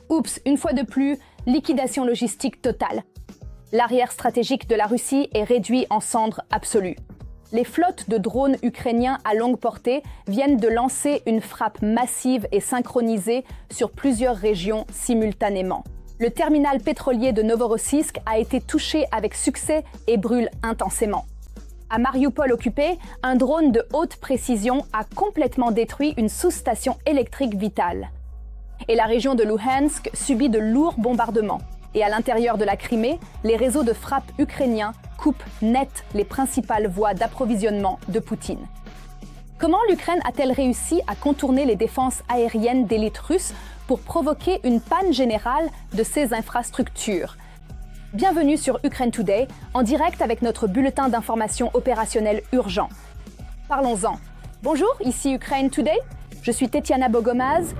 Oups, une fois de plus, liquidation logistique totale. L'arrière stratégique de la Russie est réduit en cendres absolues. Les flottes de drones ukrainiens à longue portée viennent de lancer une frappe massive et synchronisée sur plusieurs régions simultanément. Le terminal pétrolier de Novorossiysk a été touché avec succès et brûle intensément. À Mariupol occupé, un drone de haute précision a complètement détruit une sous-station électrique vitale. Et la région de Luhansk subit de lourds bombardements. Et à l'intérieur de la Crimée, les réseaux de frappe ukrainiens coupent net les principales voies d'approvisionnement de Poutine. Comment l'Ukraine a-t-elle réussi à contourner les défenses aériennes d'élite russe pour provoquer une panne générale de ses infrastructures? Bienvenue sur Ukraine Today, en direct avec notre bulletin d'information opérationnelle urgent. Parlons-en. Bonjour, ici Ukraine Today. Je suis Tetiana Bogomaz.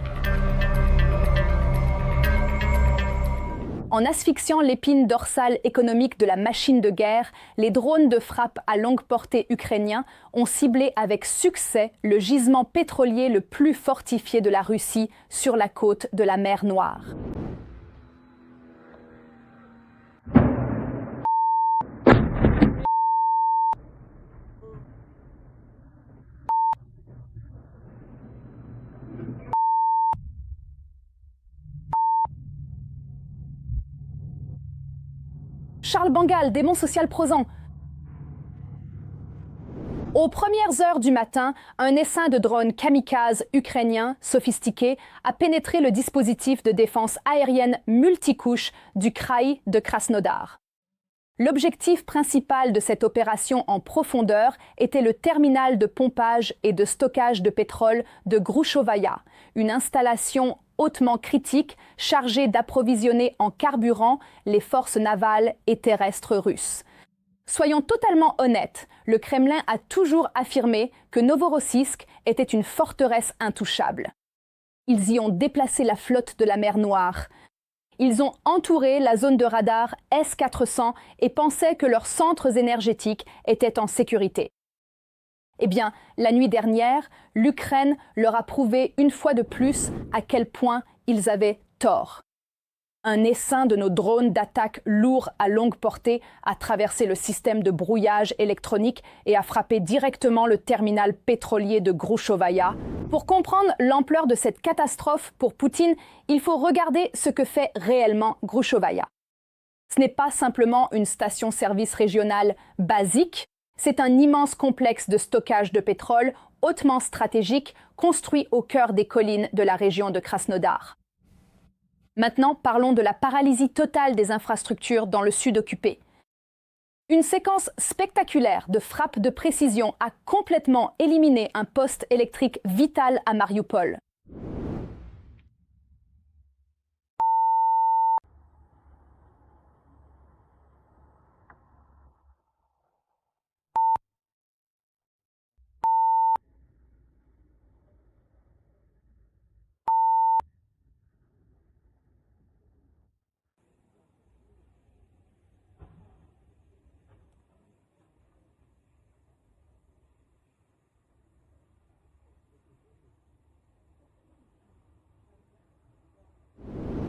En asphyxiant l'épine dorsale économique de la machine de guerre, les drones de frappe à longue portée ukrainiens ont ciblé avec succès le gisement pétrolier le plus fortifié de la Russie sur la côte de la mer Noire. Charles Bangal, démon social prosent. Aux premières heures du matin, un essaim de drones kamikazes ukrainiens sophistiqués a pénétré le dispositif de défense aérienne multicouche du Kraï de Krasnodar. L'objectif principal de cette opération en profondeur était le terminal de pompage et de stockage de pétrole de Groushovaya, une installation hautement critique chargée d'approvisionner en carburant les forces navales et terrestres russes. Soyons totalement honnêtes, le Kremlin a toujours affirmé que Novorossiysk était une forteresse intouchable. Ils y ont déplacé la flotte de la mer Noire. Ils ont entouré la zone de radar S-400 et pensaient que leurs centres énergétiques étaient en sécurité. Eh bien, la nuit dernière, l'Ukraine leur a prouvé une fois de plus à quel point ils avaient tort. Un essaim de nos drones d'attaque lourds à longue portée a traversé le système de brouillage électronique et a frappé directement le terminal pétrolier de Groushovaya. Pour comprendre l'ampleur de cette catastrophe pour Poutine, il faut regarder ce que fait réellement Groushovaya. Ce n'est pas simplement une station-service régionale basique, c'est un immense complexe de stockage de pétrole hautement stratégique construit au cœur des collines de la région de Krasnodar. Maintenant, parlons de la paralysie totale des infrastructures dans le sud occupé. Une séquence spectaculaire de frappes de précision a complètement éliminé un poste électrique vital à Mariupol.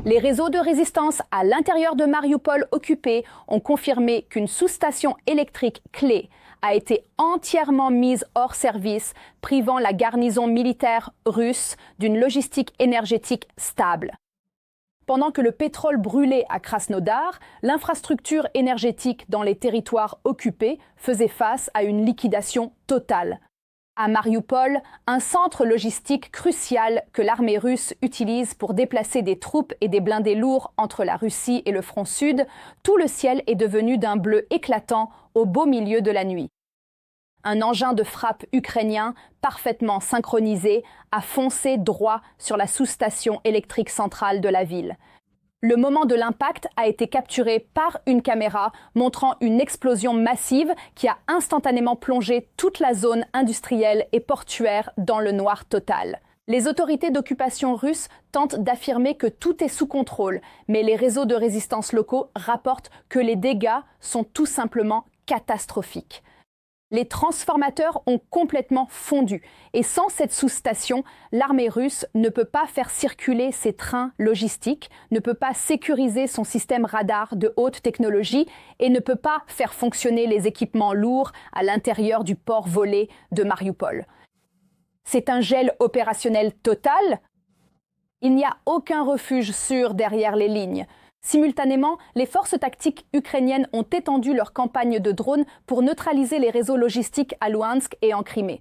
Les réseaux de résistance à l'intérieur de Mariupol occupé ont confirmé qu'une sous-station électrique clé a été entièrement mise hors service, privant la garnison militaire russe d'une logistique énergétique stable. Pendant que le pétrole brûlait à Krasnodar, l'infrastructure énergétique dans les territoires occupés faisait face à une liquidation totale. À Mariupol, un centre logistique crucial que l'armée russe utilise pour déplacer des troupes et des blindés lourds entre la Russie et le front sud, tout le ciel est devenu d'un bleu éclatant au beau milieu de la nuit. Un engin de frappe ukrainien, parfaitement synchronisé, a foncé droit sur la sous-station électrique centrale de la ville. Le moment de l'impact a été capturé par une caméra montrant une explosion massive qui a instantanément plongé toute la zone industrielle et portuaire dans le noir total. Les autorités d'occupation russes tentent d'affirmer que tout est sous contrôle, mais les réseaux de résistance locaux rapportent que les dégâts sont tout simplement catastrophiques. Les transformateurs ont complètement fondu et sans cette sous-station, l'armée russe ne peut pas faire circuler ses trains logistiques, ne peut pas sécuriser son système radar de haute technologie et ne peut pas faire fonctionner les équipements lourds à l'intérieur du port volé de Mariupol. C'est un gel opérationnel total. Il n'y a aucun refuge sûr derrière les lignes. Simultanément, les forces tactiques ukrainiennes ont étendu leur campagne de drones pour neutraliser les réseaux logistiques à Louhansk et en Crimée.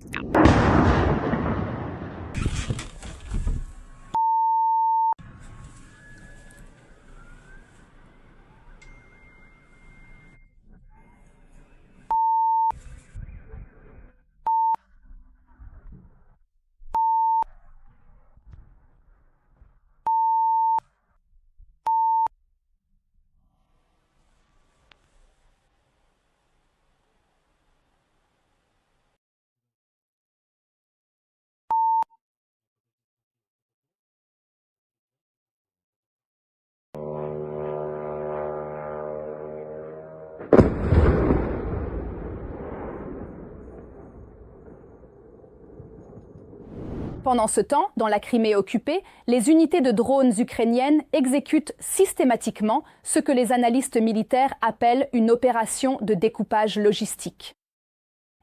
Pendant ce temps, dans la Crimée occupée, les unités de drones ukrainiennes exécutent systématiquement ce que les analystes militaires appellent une opération de découpage logistique.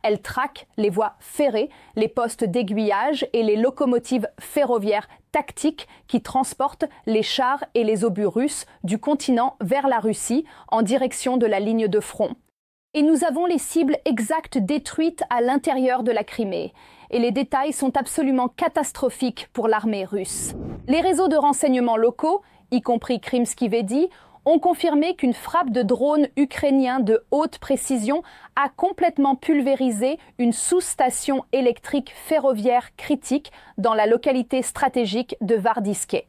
Elles traquent les voies ferrées, les postes d'aiguillage et les locomotives ferroviaires tactiques qui transportent les chars et les obus russes du continent vers la Russie en direction de la ligne de front. Et nous avons les cibles exactes détruites à l'intérieur de la Crimée. Et les détails sont absolument catastrophiques pour l'armée russe. Les réseaux de renseignement locaux, y compris Krymski Vedi, ont confirmé qu'une frappe de drones ukrainiens de haute précision a complètement pulvérisé une sous-station électrique ferroviaire critique dans la localité stratégique de Vardiske.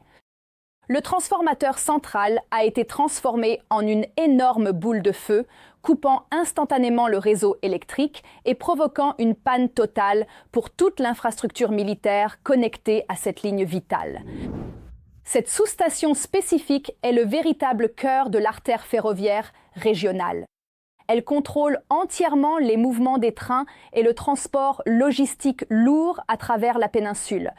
Le transformateur central a été transformé en une énorme boule de feu, coupant instantanément le réseau électrique et provoquant une panne totale pour toute l'infrastructure militaire connectée à cette ligne vitale. Cette sous-station spécifique est le véritable cœur de l'artère ferroviaire régionale. Elle contrôle entièrement les mouvements des trains et le transport logistique lourd à travers la péninsule.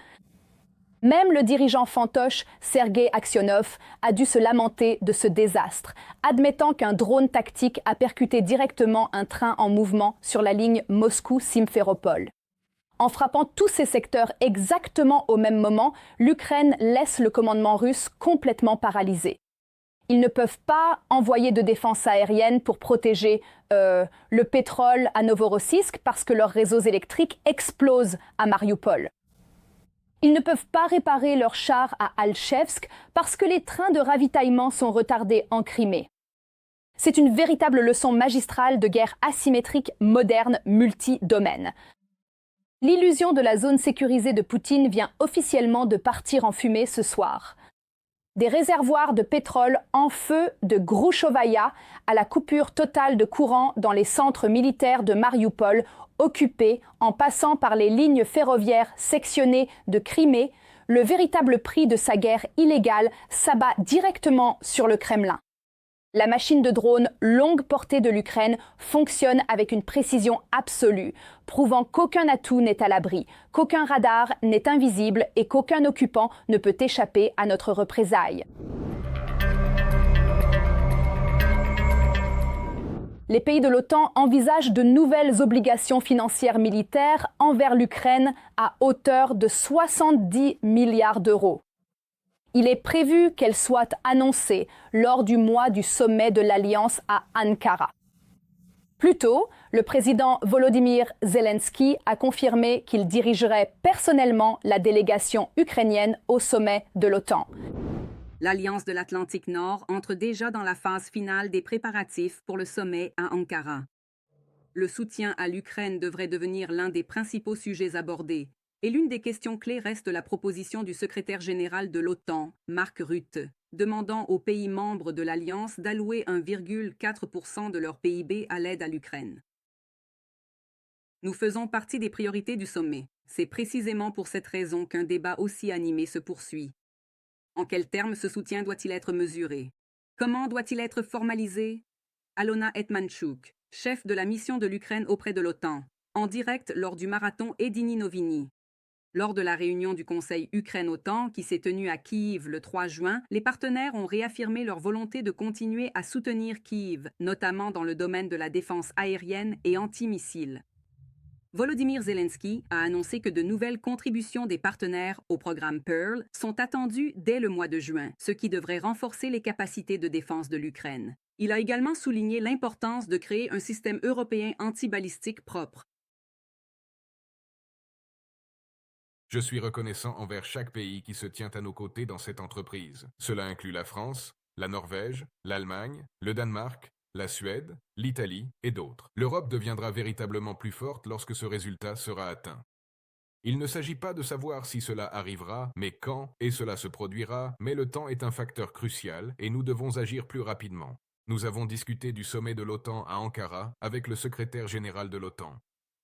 Même le dirigeant fantoche Sergei Aksionov a dû se lamenter de ce désastre, admettant qu'un drone tactique a percuté directement un train en mouvement sur la ligne Moscou-Simferopol. En frappant tous ces secteurs exactement au même moment, l'Ukraine laisse le commandement russe complètement paralysé. Ils ne peuvent pas envoyer de défense aérienne pour protéger le pétrole à Novorossiysk parce que leurs réseaux électriques explosent à Mariupol. Ils ne peuvent pas réparer leurs chars à Alchevsk parce que les trains de ravitaillement sont retardés en Crimée. C'est une véritable leçon magistrale de guerre asymétrique moderne multi-domaine. L'illusion de la zone sécurisée de Poutine vient officiellement de partir en fumée ce soir. Des réservoirs de pétrole en feu de Groushovaya à la coupure totale de courant dans les centres militaires de Mariupol occupés en passant par les lignes ferroviaires sectionnées de Crimée, le véritable prix de sa guerre illégale s'abat directement sur le Kremlin. La machine de drone longue portée de l'Ukraine fonctionne avec une précision absolue, prouvant qu'aucun atout n'est à l'abri, qu'aucun radar n'est invisible et qu'aucun occupant ne peut échapper à notre représailles. Les pays de l'OTAN envisagent de nouvelles obligations financières militaires envers l'Ukraine à hauteur de 70 milliards d'euros. Il est prévu qu'elles soient annoncées lors du mois du sommet de l'Alliance à Ankara. Plus tôt, le président Volodymyr Zelensky a confirmé qu'il dirigerait personnellement la délégation ukrainienne au sommet de l'OTAN. L'Alliance de l'Atlantique Nord entre déjà dans la phase finale des préparatifs pour le sommet à Ankara. Le soutien à l'Ukraine devrait devenir l'un des principaux sujets abordés, et l'une des questions clés reste la proposition du secrétaire général de l'OTAN, Mark Rutte, demandant aux pays membres de l'Alliance d'allouer 1,4% de leur PIB à l'aide à l'Ukraine. Nous faisons partie des priorités du sommet. C'est précisément pour cette raison qu'un débat aussi animé se poursuit. En quels termes ce soutien doit-il être mesuré? Comment doit-il être formalisé? Alona Etmanchuk, chef de la mission de l'Ukraine auprès de l'OTAN, en direct lors du marathon Edini-Novini. Lors de la réunion du Conseil Ukraine-OTAN qui s'est tenue à Kyiv le 3 juin, les partenaires ont réaffirmé leur volonté de continuer à soutenir Kyiv, notamment dans le domaine de la défense aérienne et antimissiles. Volodymyr Zelensky a annoncé que de nouvelles contributions des partenaires au programme Pearl sont attendues dès le mois de juin, ce qui devrait renforcer les capacités de défense de l'Ukraine. Il a également souligné l'importance de créer un système européen antibalistique propre. Je suis reconnaissant envers chaque pays qui se tient à nos côtés dans cette entreprise. Cela inclut la France, la Norvège, l'Allemagne, le Danemark, la Suède, l'Italie et d'autres. L'Europe deviendra véritablement plus forte lorsque ce résultat sera atteint. Il ne s'agit pas de savoir si cela arrivera, mais quand, et cela se produira, mais le temps est un facteur crucial et nous devons agir plus rapidement. Nous avons discuté du sommet de l'OTAN à Ankara avec le secrétaire général de l'OTAN.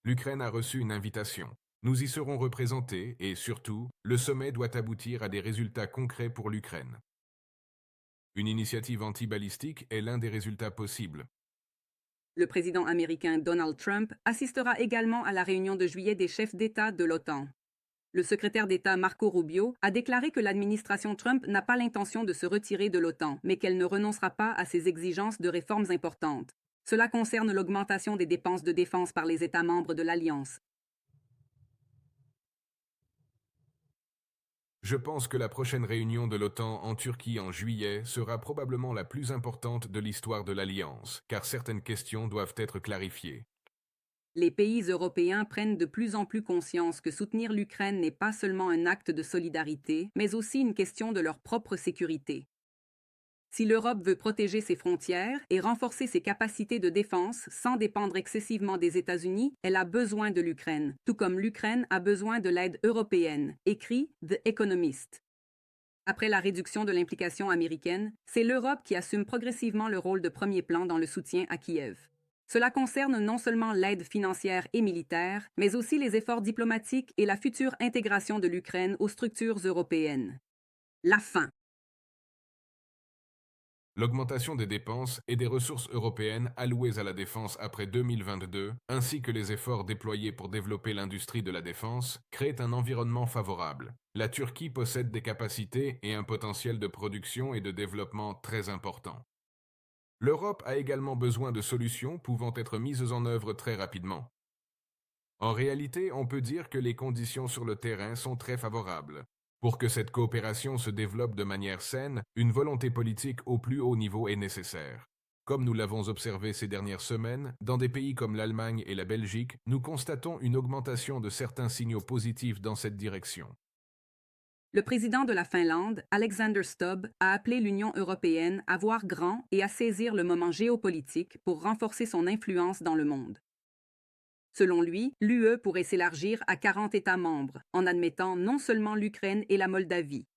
L'Ukraine a reçu une invitation. Nous y serons représentés et, surtout, le sommet doit aboutir à des résultats concrets pour l'Ukraine. Une initiative antibalistique est l'un des résultats possibles. Le président américain Donald Trump assistera également à la réunion de juillet des chefs d'État de l'OTAN. Le secrétaire d'État Marco Rubio a déclaré que l'administration Trump n'a pas l'intention de se retirer de l'OTAN, mais qu'elle ne renoncera pas à ses exigences de réformes importantes. Cela concerne l'augmentation des dépenses de défense par les États membres de l'Alliance. Je pense que la prochaine réunion de l'OTAN en Turquie en juillet sera probablement la plus importante de l'histoire de l'Alliance, car certaines questions doivent être clarifiées. Les pays européens prennent de plus en plus conscience que soutenir l'Ukraine n'est pas seulement un acte de solidarité, mais aussi une question de leur propre sécurité. Si l'Europe veut protéger ses frontières et renforcer ses capacités de défense sans dépendre excessivement des États-Unis, elle a besoin de l'Ukraine, tout comme l'Ukraine a besoin de l'aide européenne, écrit The Economist. Après la réduction de l'implication américaine, c'est l'Europe qui assume progressivement le rôle de premier plan dans le soutien à Kiev. Cela concerne non seulement l'aide financière et militaire, mais aussi les efforts diplomatiques et la future intégration de l'Ukraine aux structures européennes. La fin. L'augmentation des dépenses et des ressources européennes allouées à la défense après 2022, ainsi que les efforts déployés pour développer l'industrie de la défense, créent un environnement favorable. La Turquie possède des capacités et un potentiel de production et de développement très importants. L'Europe a également besoin de solutions pouvant être mises en œuvre très rapidement. En réalité, on peut dire que les conditions sur le terrain sont très favorables. Pour que cette coopération se développe de manière saine, une volonté politique au plus haut niveau est nécessaire. Comme nous l'avons observé ces dernières semaines, dans des pays comme l'Allemagne et la Belgique, nous constatons une augmentation de certains signaux positifs dans cette direction. Le président de la Finlande, Alexander Stubb, a appelé l'Union européenne à voir grand et à saisir le moment géopolitique pour renforcer son influence dans le monde. Selon lui, l'UE pourrait s'élargir à 40 États membres, en admettant non seulement l'Ukraine et la Moldavie.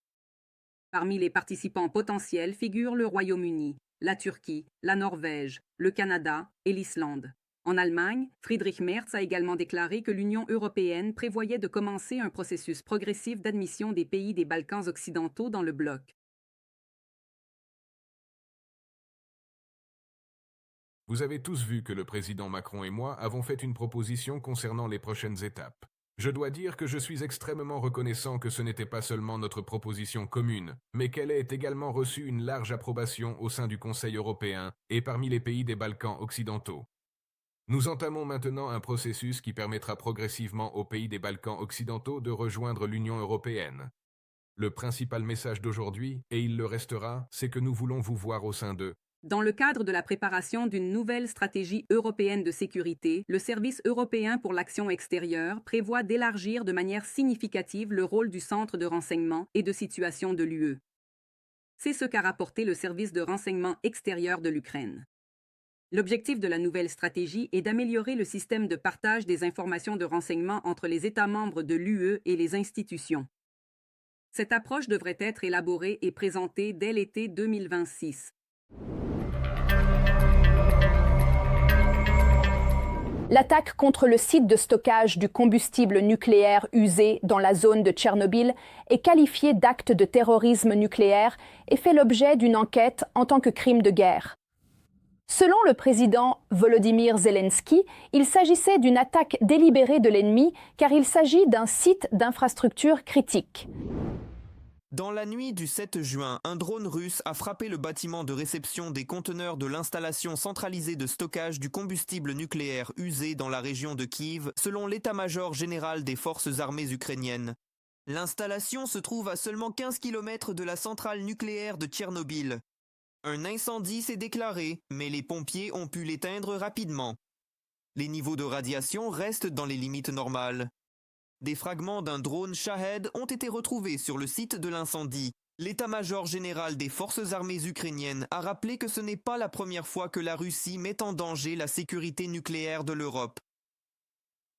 Parmi les participants potentiels figurent le Royaume-Uni, la Turquie, la Norvège, le Canada et l'Islande. En Allemagne, Friedrich Merz a également déclaré que l'Union européenne prévoyait de commencer un processus progressif d'admission des pays des Balkans occidentaux dans le bloc. Vous avez tous vu que le président Macron et moi avons fait une proposition concernant les prochaines étapes. Je dois dire que je suis extrêmement reconnaissant que ce n'était pas seulement notre proposition commune, mais qu'elle ait également reçu une large approbation au sein du Conseil européen et parmi les pays des Balkans occidentaux. Nous entamons maintenant un processus qui permettra progressivement aux pays des Balkans occidentaux de rejoindre l'Union européenne. Le principal message d'aujourd'hui, et il le restera, c'est que nous voulons vous voir au sein d'eux. Dans le cadre de la préparation d'une nouvelle stratégie européenne de sécurité, le Service européen pour l'action extérieure prévoit d'élargir de manière significative le rôle du Centre de renseignement et de situation de l'UE. C'est ce qu'a rapporté le Service de renseignement extérieur de l'Ukraine. L'objectif de la nouvelle stratégie est d'améliorer le système de partage des informations de renseignement entre les États membres de l'UE et les institutions. Cette approche devrait être élaborée et présentée dès l'été 2026. L'attaque contre le site de stockage du combustible nucléaire usé dans la zone de Tchernobyl est qualifiée d'acte de terrorisme nucléaire et fait l'objet d'une enquête en tant que crime de guerre. Selon le président Volodymyr Zelensky, il s'agissait d'une attaque délibérée de l'ennemi car il s'agit d'un site d'infrastructure critique. Dans la nuit du 7 juin, un drone russe a frappé le bâtiment de réception des conteneurs de l'installation centralisée de stockage du combustible nucléaire usé dans la région de Kiev, selon l'état-major général des forces armées ukrainiennes. L'installation se trouve à seulement 15 km de la centrale nucléaire de Tchernobyl. Un incendie s'est déclaré, mais les pompiers ont pu l'éteindre rapidement. Les niveaux de radiation restent dans les limites normales. Des fragments d'un drone Shahed ont été retrouvés sur le site de l'incendie. L'état-major général des forces armées ukrainiennes a rappelé que ce n'est pas la première fois que la Russie met en danger la sécurité nucléaire de l'Europe.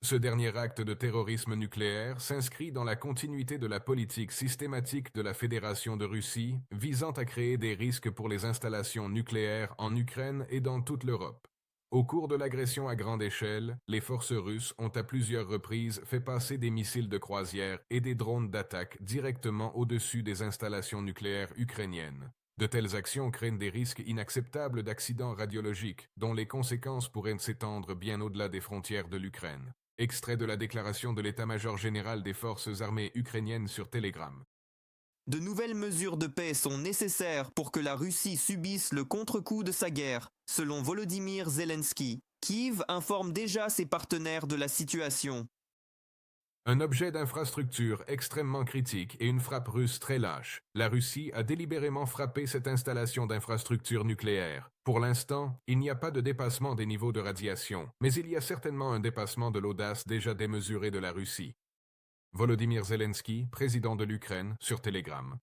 Ce dernier acte de terrorisme nucléaire s'inscrit dans la continuité de la politique systématique de la Fédération de Russie visant à créer des risques pour les installations nucléaires en Ukraine et dans toute l'Europe. Au cours de l'agression à grande échelle, les forces russes ont à plusieurs reprises fait passer des missiles de croisière et des drones d'attaque directement au-dessus des installations nucléaires ukrainiennes. De telles actions craignent des risques inacceptables d'accidents radiologiques, dont les conséquences pourraient s'étendre bien au-delà des frontières de l'Ukraine. Extrait de la déclaration de l'état-major général des forces armées ukrainiennes sur Telegram. De nouvelles mesures de paix sont nécessaires pour que la Russie subisse le contre-coup de sa guerre, selon Volodymyr Zelensky. Kiev informe déjà ses partenaires de la situation. Un objet d'infrastructure extrêmement critique et une frappe russe très lâche. La Russie a délibérément frappé cette installation d'infrastructure nucléaire. Pour l'instant, il n'y a pas de dépassement des niveaux de radiation, mais il y a certainement un dépassement de l'audace déjà démesurée de la Russie. Volodymyr Zelensky, président de l'Ukraine, sur Telegram.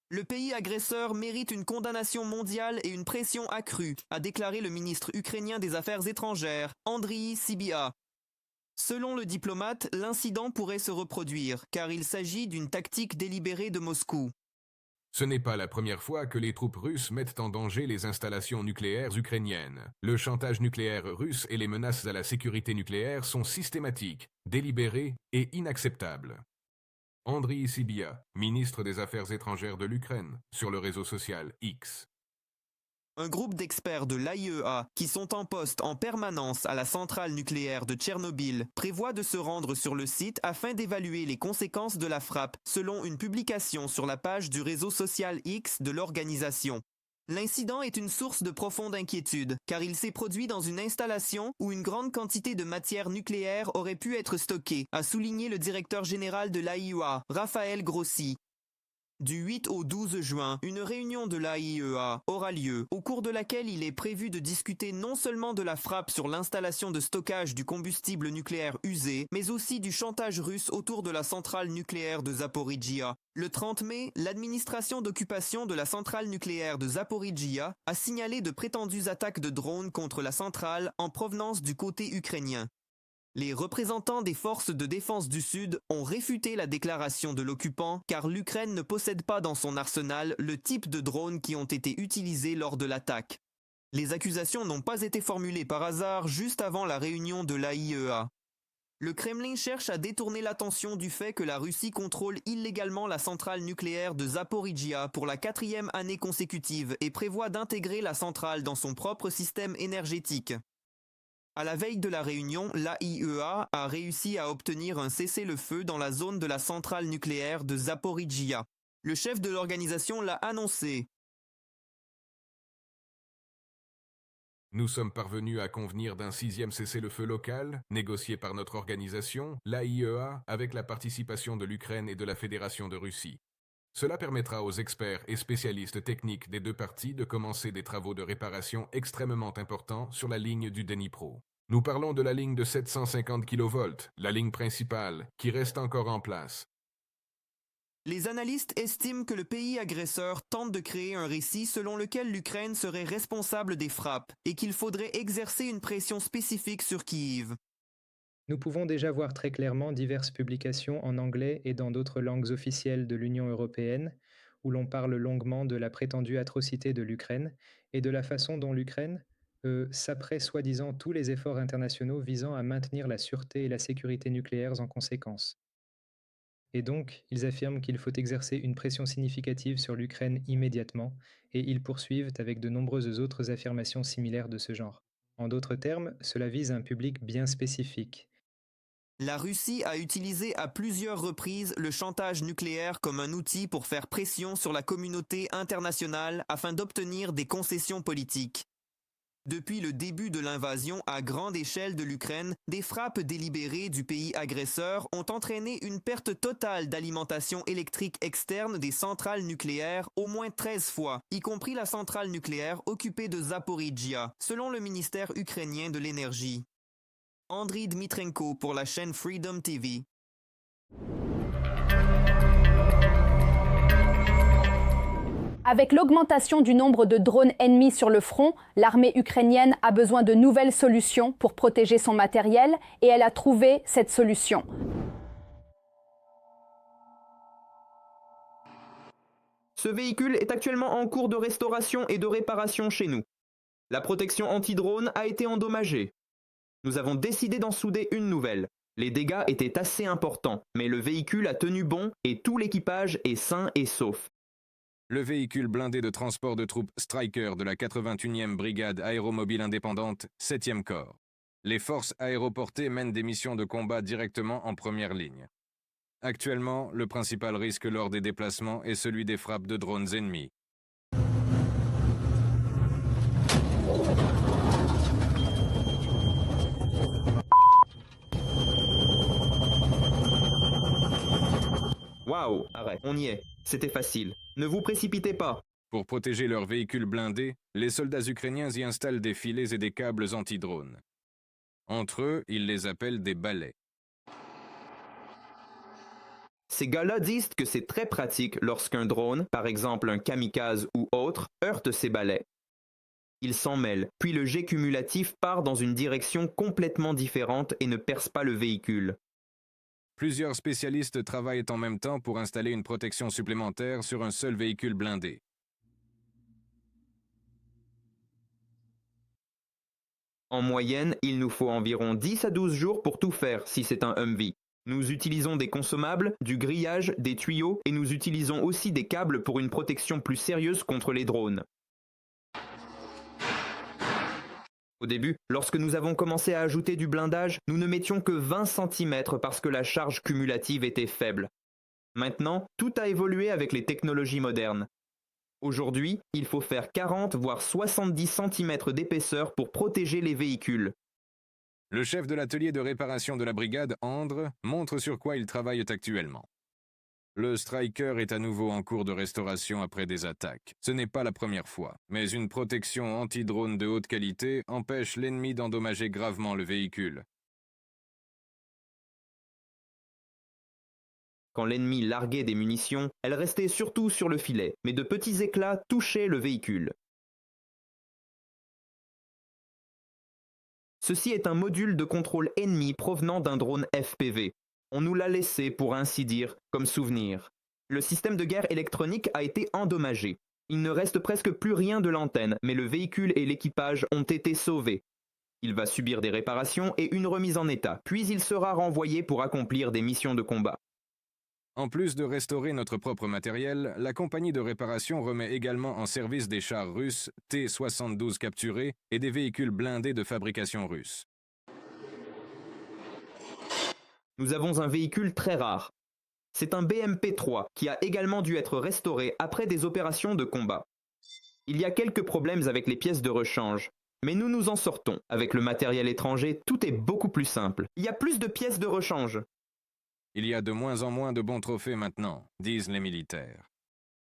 Le pays agresseur mérite une condamnation mondiale et une pression accrue, a déclaré le ministre ukrainien des Affaires étrangères, Andriy Sybiha. Selon le diplomate, l'incident pourrait se reproduire, car il s'agit d'une tactique délibérée de Moscou. Ce n'est pas la première fois que les troupes russes mettent en danger les installations nucléaires ukrainiennes. Le chantage nucléaire russe et les menaces à la sécurité nucléaire sont systématiques, délibérées et inacceptables. Andriy Sybiha, ministre des Affaires étrangères de l'Ukraine, sur le réseau social X. Un groupe d'experts de l'AIEA, qui sont en poste en permanence à la centrale nucléaire de Tchernobyl, prévoit de se rendre sur le site afin d'évaluer les conséquences de la frappe, selon une publication sur la page du réseau social X de l'organisation. L'incident est une source de profonde inquiétude, car il s'est produit dans une installation où une grande quantité de matière nucléaire aurait pu être stockée, a souligné le directeur général de l'AIEA, Raphaël Grossi. Du 8 au 12 juin, une réunion de l'AIEA aura lieu, au cours de laquelle il est prévu de discuter non seulement de la frappe sur l'installation de stockage du combustible nucléaire usé, mais aussi du chantage russe autour de la centrale nucléaire de Zaporijia. Le 30 mai, l'administration d'occupation de la centrale nucléaire de Zaporijia a signalé de prétendues attaques de drones contre la centrale en provenance du côté ukrainien. Les représentants des forces de défense du Sud ont réfuté la déclaration de l'occupant car l'Ukraine ne possède pas dans son arsenal le type de drones qui ont été utilisés lors de l'attaque. Les accusations n'ont pas été formulées par hasard juste avant la réunion de l'AIEA. Le Kremlin cherche à détourner l'attention du fait que la Russie contrôle illégalement la centrale nucléaire de Zaporijia pour la 4e année consécutive et prévoit d'intégrer la centrale dans son propre système énergétique. À la veille de la réunion, l'AIEA a réussi à obtenir un cessez-le-feu dans la zone de la centrale nucléaire de Zaporijia. Le chef de l'organisation l'a annoncé. Nous sommes parvenus à convenir d'un 6e cessez-le-feu local, négocié par notre organisation, l'AIEA, avec la participation de l'Ukraine et de la Fédération de Russie. Cela permettra aux experts et spécialistes techniques des deux parties de commencer des travaux de réparation extrêmement importants sur la ligne du Dnipro. Nous parlons de la ligne de 750 kV, la ligne principale, qui reste encore en place. Les analystes estiment que le pays agresseur tente de créer un récit selon lequel l'Ukraine serait responsable des frappes et qu'il faudrait exercer une pression spécifique sur Kiev. Nous pouvons déjà voir très clairement diverses publications en anglais et dans d'autres langues officielles de l'Union européenne, où l'on parle longuement de la prétendue atrocité de l'Ukraine et de la façon dont l'Ukraine saperait soi-disant tous les efforts internationaux visant à maintenir la sûreté et la sécurité nucléaires en conséquence. Et donc, ils affirment qu'il faut exercer une pression significative sur l'Ukraine immédiatement, et ils poursuivent avec de nombreuses autres affirmations similaires de ce genre. En d'autres termes, cela vise un public bien spécifique. La Russie a utilisé à plusieurs reprises le chantage nucléaire comme un outil pour faire pression sur la communauté internationale afin d'obtenir des concessions politiques. Depuis le début de l'invasion à grande échelle de l'Ukraine, des frappes délibérées du pays agresseur ont entraîné une perte totale d'alimentation électrique externe des centrales nucléaires au moins 13 fois, y compris la centrale nucléaire occupée de Zaporizhzhia, selon le ministère ukrainien de l'énergie. Andriy Dmitrenko pour la chaîne Freedom TV. Avec l'augmentation du nombre de drones ennemis sur le front, l'armée ukrainienne a besoin de nouvelles solutions pour protéger son matériel et elle a trouvé cette solution. Ce véhicule est actuellement en cours de restauration et de réparation chez nous. La protection anti-drone a été endommagée. Nous avons décidé d'en souder une nouvelle. Les dégâts étaient assez importants, mais le véhicule a tenu bon et tout l'équipage est sain et sauf. Le véhicule blindé de transport de troupes Stryker de la 81e brigade aéromobile indépendante, 7e corps. Les forces aéroportées mènent des missions de combat directement en première ligne. Actuellement, le principal risque lors des déplacements est celui des frappes de drones ennemis. Waouh, arrête, on y est. C'était facile. Ne vous précipitez pas. Pour protéger leurs véhicules blindés, les soldats ukrainiens y installent des filets et des câbles anti-drones. Entre eux, ils les appellent des balais. Ces gars-là disent que c'est très pratique lorsqu'un drone, par exemple un kamikaze ou autre, heurte ces balais. Ils s'en mêlent, puis le jet cumulatif part dans une direction complètement différente et ne perce pas le véhicule. Plusieurs spécialistes travaillent en même temps pour installer une protection supplémentaire sur un seul véhicule blindé. En moyenne, il nous faut environ 10 à 12 jours pour tout faire si c'est un Humvee. Nous utilisons des consommables, du grillage, des tuyaux et nous utilisons aussi des câbles pour une protection plus sérieuse contre les drones. Au début, lorsque nous avons commencé à ajouter du blindage, nous ne mettions que 20 cm parce que la charge cumulative était faible. Maintenant, tout a évolué avec les technologies modernes. Aujourd'hui, il faut faire 40 voire 70 cm d'épaisseur pour protéger les véhicules. Le chef de l'atelier de réparation de la brigade, Andre, montre sur quoi ils travaillent actuellement. Le Stryker est à nouveau en cours de restauration après des attaques. Ce n'est pas la première fois, mais une protection anti-drone de haute qualité empêche l'ennemi d'endommager gravement le véhicule. Quand l'ennemi larguait des munitions, elles restaient surtout sur le filet, mais de petits éclats touchaient le véhicule. Ceci est un module de contrôle ennemi provenant d'un drone FPV. On nous l'a laissé, pour ainsi dire, comme souvenir. Le système de guerre électronique a été endommagé. Il ne reste presque plus rien de l'antenne, mais le véhicule et l'équipage ont été sauvés. Il va subir des réparations et une remise en état, puis il sera renvoyé pour accomplir des missions de combat. En plus de restaurer notre propre matériel, la compagnie de réparation remet également en service des chars russes T-72 capturés et des véhicules blindés de fabrication russe. Nous avons un véhicule très rare. C'est un BMP-3 qui a également dû être restauré après des opérations de combat. Il y a quelques problèmes avec les pièces de rechange, mais nous nous en sortons. Avec le matériel étranger, tout est beaucoup plus simple. Il y a plus de pièces de rechange. Il y a de moins en moins de bons trophées maintenant, disent les militaires.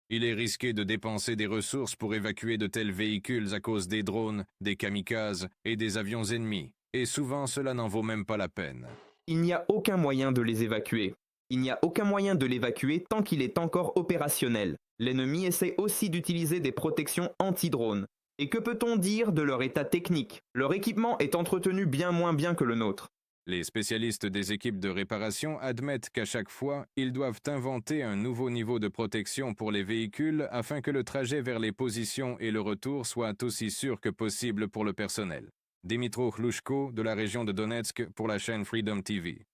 Il est risqué de dépenser des ressources pour évacuer de tels véhicules à cause des drones, des kamikazes et des avions ennemis, et souvent cela n'en vaut même pas la peine. Il n'y a aucun moyen de les évacuer. Il n'y a aucun moyen de l'évacuer tant qu'il est encore opérationnel. L'ennemi essaie aussi d'utiliser des protections anti-drones. Et que peut-on dire de leur état technique? Leur équipement est entretenu bien moins bien que le nôtre. Les spécialistes des équipes de réparation admettent qu'à chaque fois, ils doivent inventer un nouveau niveau de protection pour les véhicules afin que le trajet vers les positions et le retour soit aussi sûr que possible pour le personnel. Dimitro Khlushko de la région de Donetsk pour la chaîne Freedom TV.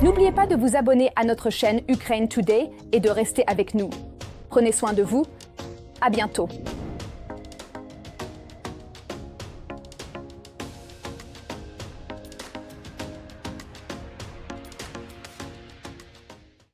N'oubliez pas de vous abonner à notre chaîne Ukraine Today et de rester avec nous. Prenez soin de vous. À bientôt.